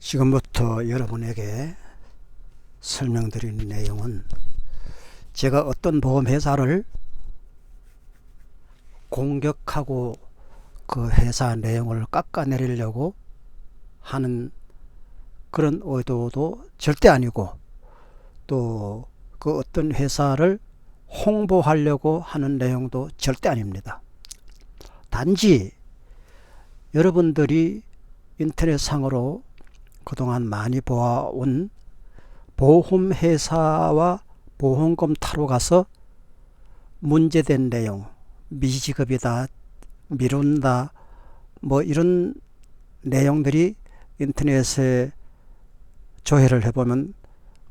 지금부터 여러분에게 설명드리는 내용은 제가 어떤 보험회사를 공격하고 그 회사 내용을 깎아내리려고 하는 그런 의도도 절대 아니고, 또 그 어떤 회사를 홍보하려고 하는 내용도 절대 아닙니다. 단지 여러분들이 인터넷상으로 그동안 많이 보아온 보험회사와 보험금 타러 가서 문제된 내용, 미지급이다, 미룬다, 뭐 이런 내용들이 인터넷에 조회를 해보면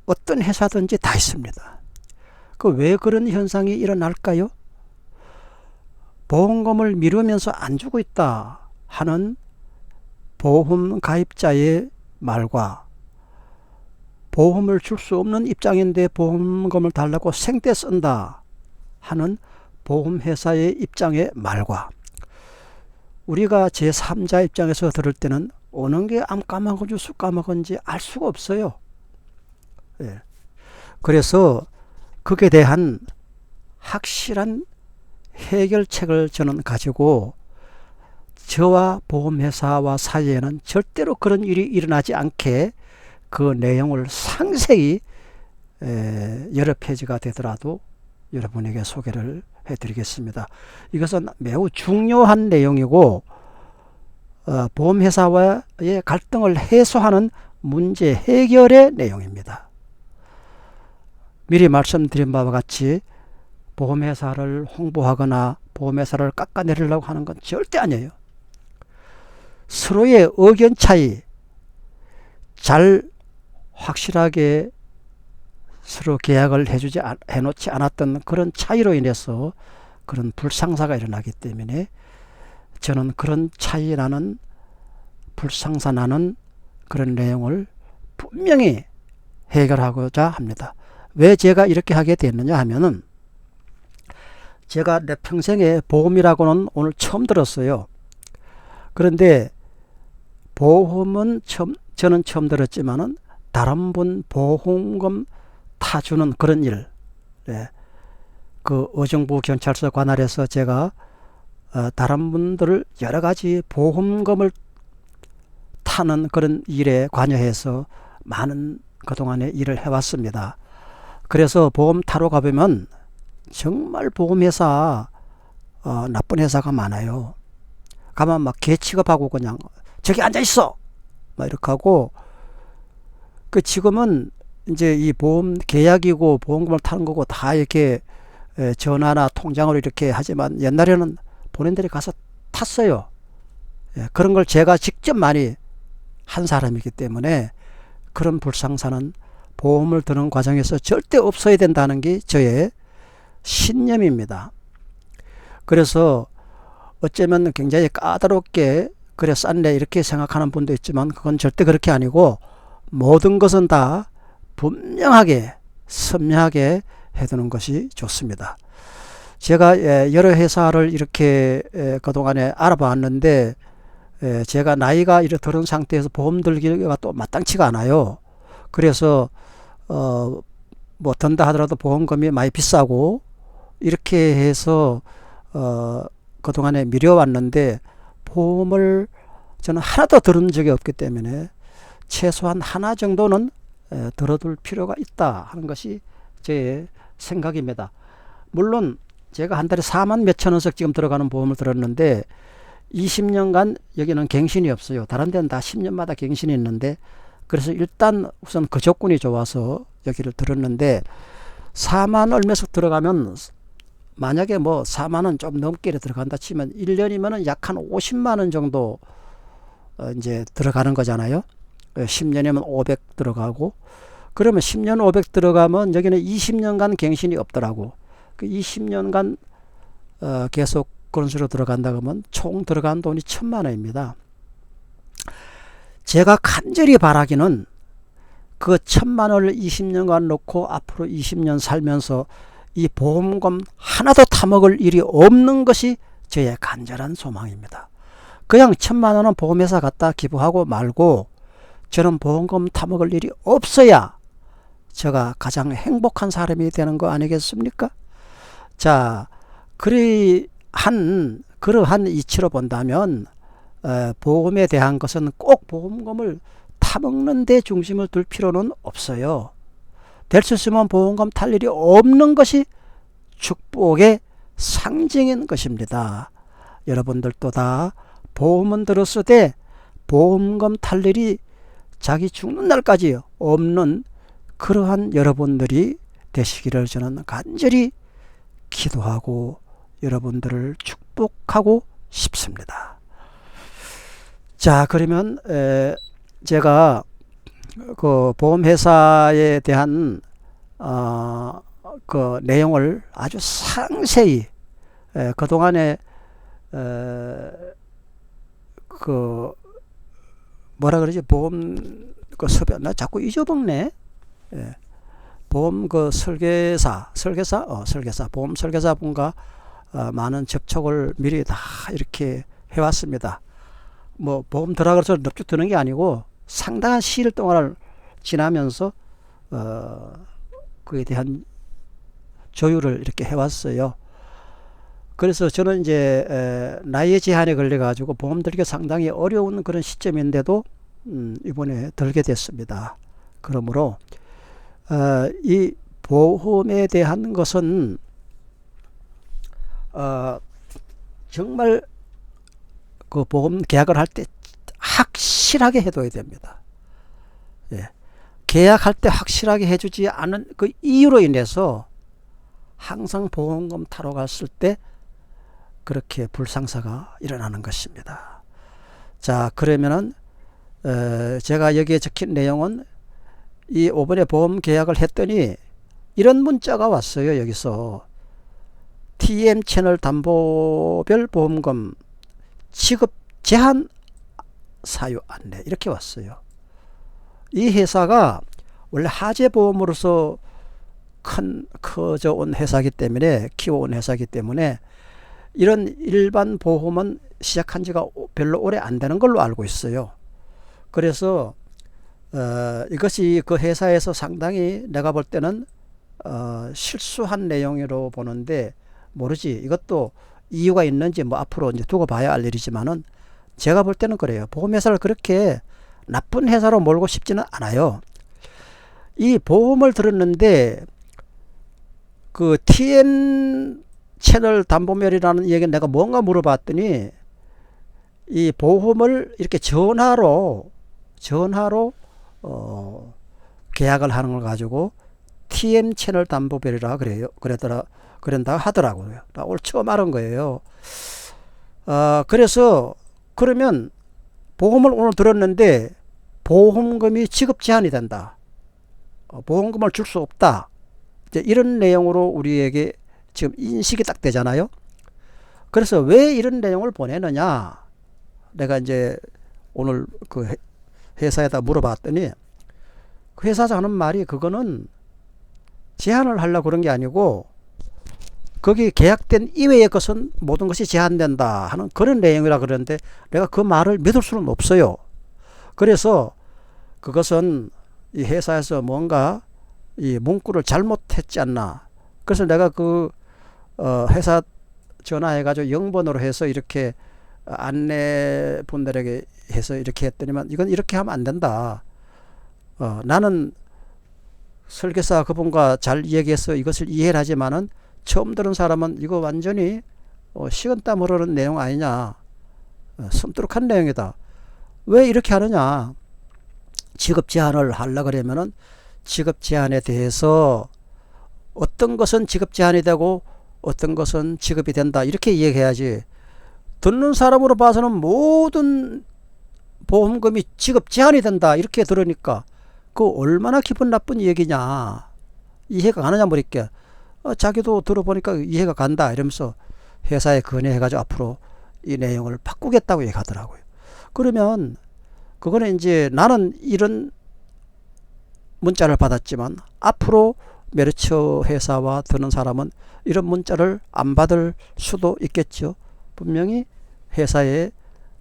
어떤 회사든지 다 있습니다. 그 왜 그런 현상이 일어날까요? 보험금을 미루면서 안 주고 있다 하는 보험 가입자의 말과, 보험을 줄 수 없는 입장인데 보험금을 달라고 생떼 쓴다 하는 보험회사의 입장의 말과, 우리가 제3자 입장에서 들을 때는 어느 게 암 까먹은지 수 까먹은지 알 수가 없어요. 예. 그래서 그에 대한 확실한 해결책을 저는 가지고 저와 보험회사와 사이에는 절대로 그런 일이 일어나지 않게 그 내용을 상세히 여러 페이지가 되더라도 여러분에게 소개를 해드리겠습니다. 이것은 매우 중요한 내용이고, 보험회사와의 갈등을 해소하는 문제 해결의 내용입니다. 미리 말씀드린 바와 같이 보험회사를 홍보하거나 보험회사를 깎아내리려고 하는 건 절대 아니에요. 서로의 의견 차이, 잘 확실하게 서로 계약을 해놓지 않았던 그런 차이로 인해서 그런 불상사가 일어나기 때문에, 저는 그런 차이 나는, 불상사 나는 그런 내용을 분명히 해결하고자 합니다. 왜 제가 이렇게 하게 됐느냐 하면은, 제가 내 평생에 보험이라고는 오늘 처음 들었어요. 그런데 보험은 저는 처음 들었지만은 다른 분 보험금 타주는 그런 일, 그 의정부 경찰서 관할에서 제가 다른 분들을 여러 가지 보험금을 타는 그런 일에 관여해서 많은 그동안의 일을 해왔습니다. 그래서 보험 타러 가보면 정말 보험회사 나쁜 회사가 많아요. 가면 막 개 취급하고 그냥 저기 앉아있어 막 이렇게 하고, 그 지금은 이제 이 보험 계약이고 보험금을 타는 거고 다 이렇게 전화나 통장으로 이렇게 하지만, 옛날에는 본인들이 가서 탔어요. 그런 걸 제가 직접 많이 한 사람이기 때문에 그런 불상사는 보험을 드는 과정에서 절대 없어야 된다는 게 저의 신념입니다. 그래서 어쩌면 굉장히 까다롭게 그래 쌌네 이렇게 생각하는 분도 있지만, 그건 절대 그렇게 아니고 모든 것은 다 분명하게 선명하게 해두는 것이 좋습니다. 제가 여러 회사를 이렇게 그동안에 알아봤는데, 제가 나이가 이렇게 들은 상태에서 보험 들기가 또 마땅치가 않아요. 그래서 뭐 든다 하더라도 보험금이 많이 비싸고 이렇게 해서 그동안에 미뤄왔는데, 보험을 저는 하나도 들은 적이 없기 때문에 최소한 하나 정도는 들어둘 필요가 있다 하는 것이 제 생각입니다. 물론 제가 한 달에 4만 몇천 원씩 지금 들어가는 보험을 들었는데 20년간 여기는 갱신이 없어요. 다른 데는 다 10년마다 갱신이 있는데, 그래서 일단 우선 그 조건이 좋아서 여기를 들었는데, 4만 얼마씩 들어가면, 만약에 뭐 4만 원 좀 넘게 들어간다 치면 1년이면은 약 한 50만 원 정도 이제 들어가는 거잖아요. 10년이면 500 들어가고, 그러면 10년 500 들어가면 여기는 20년간 갱신이 없더라고. 그 20년간 계속 그런 식으로 들어간다 그러면 총 들어간 돈이 1,000만 원입니다. 제가 간절히 바라기는 그 1,000만 원을 20년간 놓고 앞으로 20년 살면서 이 보험금 하나도 타먹을 일이 없는 것이 저의 간절한 소망입니다. 그냥 1,000만 원은 보험회사 갖다 기부하고 말고 저는 보험금 타먹을 일이 없어야 제가 가장 행복한 사람이 되는 거 아니겠습니까? 자, 그러한 이치로 본다면 보험에 대한 것은 꼭 보험금을 타먹는 데 중심을 둘 필요는 없어요. 될 수 있으면 보험금 탈 일이 없는 것이 축복의 상징인 것입니다. 여러분들도 다 보험은 들었을 때 보험금 탈 일이 자기 죽는 날까지 없는 그러한 여러분들이 되시기를 저는 간절히 기도하고 여러분들을 축복하고 싶습니다. 자, 그러면 제가 그 보험회사에 대한 그 내용을 아주 상세히 그동안에 그 뭐라 그러지, 보험 그 섭외, 나 자꾸 잊어먹네. 보험 그 설계사 보험 설계사 분과 많은 접촉을 미리 다 이렇게 해왔습니다. 뭐 보험 들어가 그래서 넙죽 드는 게 아니고 상당한 시일 동안을 지나면서 그에 대한 조율을 이렇게 해왔어요. 그래서 저는 이제 나이의 제한에 걸려 가지고 보험 들기가 상당히 어려운 그런 시점인데도 이번에 들게 됐습니다. 그러므로 이 보험에 대한 것은 정말 그 보험 계약을 할 때 확실하게 해둬야 됩니다. 예. 계약할 때 확실하게 해주지 않은 그 이유로 인해서 항상 보험금 타러 갔을 때 그렇게 불상사가 일어나는 것입니다. 자, 그러면은 제가 여기에 적힌 내용은 이 5번에 보험 계약을 했더니 이런 문자가 왔어요. 여기서 TM 채널 담보별 보험금 지급 제한 사유 안내 이렇게 왔어요. 이 회사가 원래 하재보험으로서 커져온 회사이기 때문에, 키워온 회사이기 때문에 이런 일반 보험은 시작한 지가 별로 오래 안 되는 걸로 알고 있어요. 그래서 이것이 그 회사에서 상당히 내가 볼 때는 실수한 내용으로 보는데, 모르지 이것도 이유가 있는지 뭐 앞으로 이제 두고 봐야 알 일이지만은 제가 볼 때는 그래요. 보험회사를 그렇게 나쁜 회사로 몰고 싶지는 않아요. 이 보험을 들었는데 그 TM 채널 담보멸이라는 얘기는 내가 뭔가 물어봤더니 이 보험을 이렇게 전화로 계약을 하는 걸 가지고 TM 채널 담보별이라 그런다 하더라고요. 나 오늘 처음 알은 거예요. 그래서 그러면 보험을 오늘 들었는데 보험금이 지급 제한이 된다. 보험금을 줄 수 없다. 이제 이런 내용으로 우리에게 지금 인식이 딱 되잖아요. 그래서 왜 이런 내용을 보내느냐? 내가 이제 오늘 그 회사에다 물어봤더니 그 회사장 하는 말이 그거는 제한을 하려고 그런 게 아니고 거기 계약된 이외의 것은 모든 것이 제한된다 하는 그런 내용이라 그러는데 내가 그 말을 믿을 수는 없어요. 그래서 그것은 이 회사에서 뭔가 이 문구를 잘못했지 않나. 그래서 내가 그 회사 전화해가지고 영번으로 해서 이렇게 안내분들에게 해서 이렇게 했더니만 이건 이렇게 하면 안 된다. 나는 설계사 그분과 잘 얘기해서 이것을 이해를 하지만은 처음 들은 사람은 이거 완전히 식은땀 흐르는 내용 아니냐, 섬뜩한 내용이다. 왜 이렇게 하느냐? 지급 제한을 하려고 그러면은 지급 제한에 대해서 어떤 것은 지급 제한이 되고 어떤 것은 지급이 된다 이렇게 얘기해야지. 듣는 사람으로 봐서는 모든 보험금이 지급 제한이 된다 이렇게 들으니까 그 얼마나 기분 나쁜 얘기냐, 이해가 가느냐 모르겠게. 자기도 들어보니까 이해가 간다 이러면서 회사에 건의해가지고 앞으로 이 내용을 바꾸겠다고 얘기하더라고요. 그러면 그거는 이제 나는 이런 문자를 받았지만 앞으로 메르처 회사와 드는 사람은 이런 문자를 안 받을 수도. 분명히 회사에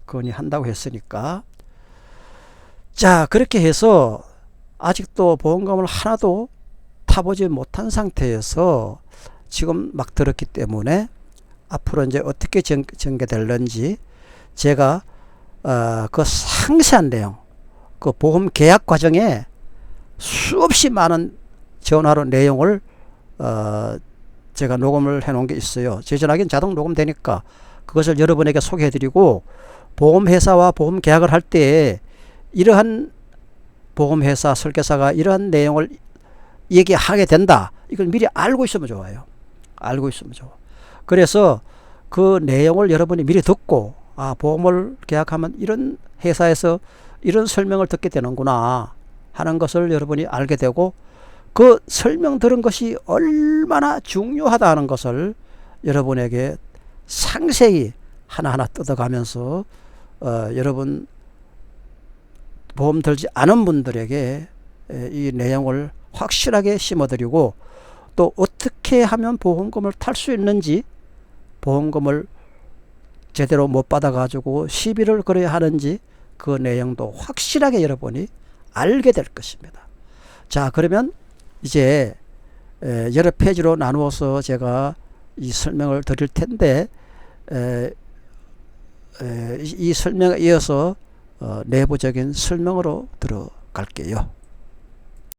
건의한다고 했으니까. 자, 그렇게 해서 아직도 보험금을 하나도 타보지 못한 상태에서 지금 막 들었기 때문에 앞으로 이제 어떻게 전개될는지 제가 그 상세한 내용, 그 보험 계약 과정에 수없이 많은 전화로 내용을 제가 녹음을 해 놓은 게 있어요. 제 전화기는 자동 녹음되니까 그것을 여러분에게 소개해 드리고, 보험회사와 보험 계약을 할 때 이러한 보험회사 설계사가 이러한 내용을 얘기하게 된다, 이걸 미리 알고 있으면 좋아요. 알고 있으면 좋아. 그래서 그 내용을 여러분이 미리 듣고, 보험을 계약하면 이런 회사에서 이런 설명을 듣게 되는구나 하는 것을 여러분이 알게 되고, 그 설명 들은 것이 얼마나 중요하다 하는 것을 여러분에게 상세히 하나하나 뜯어가면서 여러분 보험 들지 않은 분들에게 이 내용을 확실하게 심어드리고, 또 어떻게 하면 보험금을 탈 수 있는지, 보험금을 제대로 못 받아 가지고 시비를 걸어야 하는지, 그 내용도 확실하게 여러분이 알게 될 것입니다. 자, 그러면 이제 여러 페이지로 나누어서 제가 이 설명을 드릴 텐데, 이 설명에 이어서 내부적인 설명으로 들어갈게요.